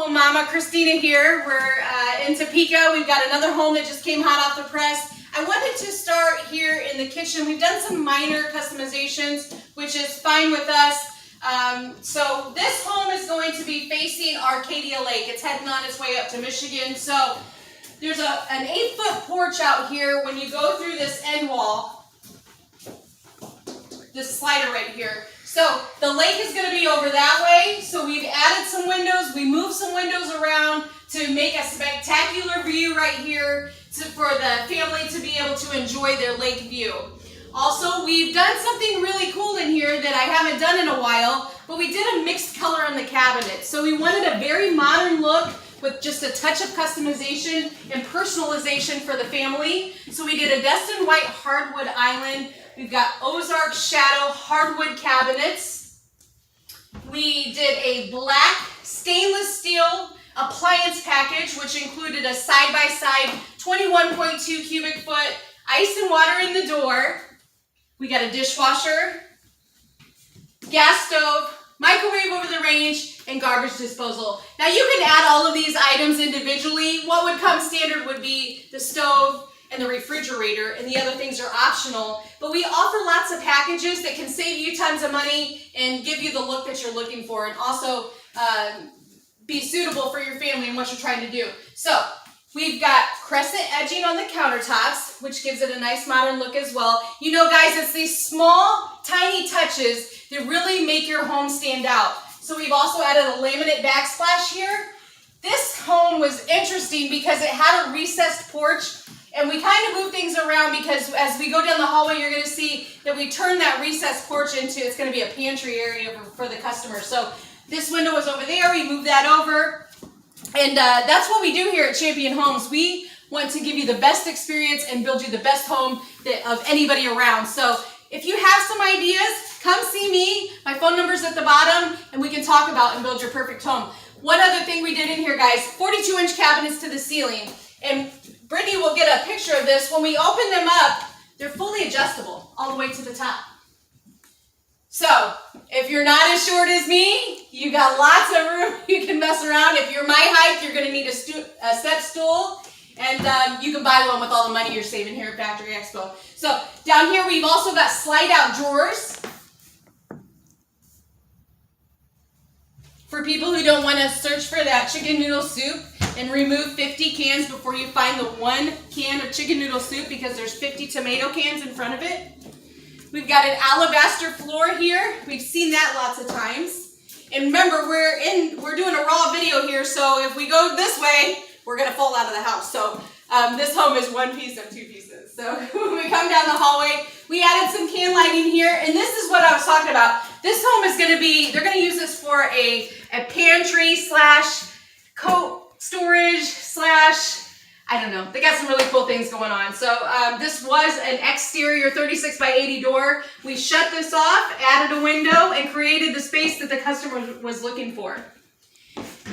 Home Mama Christina here. We're in Topeka. We've got another home that just came hot off the press. I wanted to start here in the kitchen. We've done some minor customizations, which is fine with us. So this home is going to be facing Arcadia Lake. It's heading on its way up to Michigan. So there's an 8-foot porch out here. When you go through this end wall, this slider right here. So the lake is going to be over that way. So we've added some windows. We moved some windows around to make a spectacular view right here for the family to be able to enjoy their lake view. Also, we've done something really cool in here that I haven't done in a while, but we did a mixed color on the cabinet. So we wanted a very modern look with just a touch of customization and personalization for the family. So we did a Destin White hardwood island. We've got Ozark Shadow hardwood cabinets. We did a black stainless steel appliance package, which included a side-by-side 21.2 cubic foot ice and water in the door. We got a dishwasher, gas stove, microwave over the range, and garbage disposal. Now you can add all of these items individually. What would come standard would be the stove and the refrigerator, and the other things are optional. But we offer lots of packages that can save you tons of money and give you the look that you're looking for, and also be suitable for your family and what you're trying to do. So we've got crescent edging on the countertops, which gives it a nice modern look as well. You know, guys, it's these small, tiny touches that really make your home stand out. So we've also added a laminate backsplash here. This home was interesting because it had a recessed porch, and we kind of moved things around because as we go down the hallway, you're going to see that we turned that recessed porch into, it's going to be a pantry area for the customer. So this window was over there. We moved that over. And that's what we do here at Champion Homes. We want to give you the best experience and build you the best home of anybody around. So if you have some ideas, come see me. My phone number's at the bottom, and we can talk about and build your perfect home. One other thing we did in here, guys, 42-inch cabinets to the ceiling. And Brittany will get a picture of this. When we open them up, they're fully adjustable all the way to the top. So if you're not as short as me, you got lots of room. You can mess around. If you're my height, you're going to need a step stool. And you can buy one with all the money you're saving here at Factory Expo. So down here, we've also got slide-out drawers for people who don't want to search for that chicken noodle soup and remove 50 cans before you find the one can of chicken noodle soup, because there's 50 tomato cans in front of it. We've got an alabaster floor here. We've seen that lots of times. And remember, we're doing a raw video here, so if we go this way, we're gonna fall out of the house. So this home is one piece of two pieces. So when we come down the hallway, we added some can lighting here, and this is what I was talking about. This home is gonna be, they're gonna use this for a pantry slash coat storage slash, I don't know. They got some really cool things going on. So this was an exterior 36 by 80 door. We shut this off, added a window, and created the space that the customer was looking for.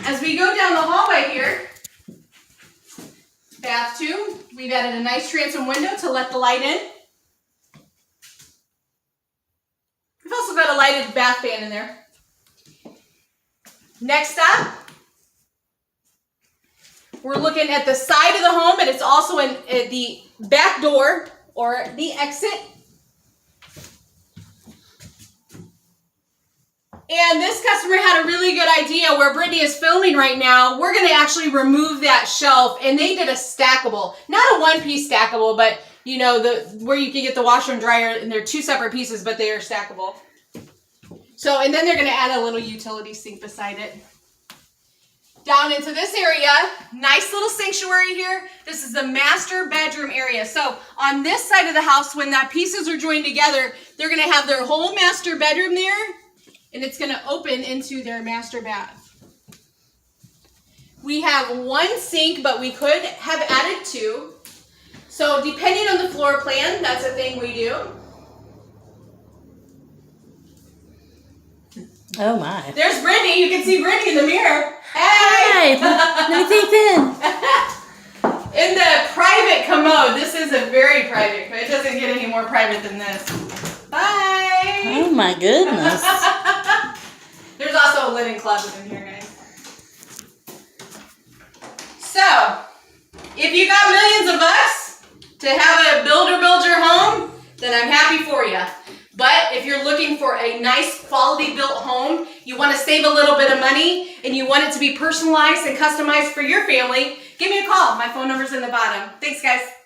As we go down the hallway here, bath 2, we've added a nice transom window to let the light in. We've also got a lighted bath fan in there. Next up, we're looking at the side of the home, and it's also in the back door or the exit. And this customer had a really good idea where Brittany is filming right now. We're going to actually remove that shelf, and they did a stackable, not a one-piece stackable, but you know, where you can get the washer and dryer, and they're two separate pieces, but they are stackable. So, and then they're going to add a little utility sink beside it. Down into this area, nice little sanctuary here. This is the master bedroom area. So on this side of the house, when that pieces are joined together, they're going to have their whole master bedroom there, and it's going to open into their master bath. We have one sink, but we could have added 2. So depending on the floor plan, that's a thing we do. Oh my. There's Brittany. You can see Brittany in the mirror. Hey! Let me peek in. In the private commode. This is a very private, but it doesn't get any more private than this. Bye! Oh my goodness. There's also a linen closet in here, guys. to have a builder build your home, then I'm happy for you. But if you're looking for a nice quality built home, you want to save a little bit of money, and you want it to be personalized and customized for your family, give me a call. My phone number's in the bottom. Thanks, guys.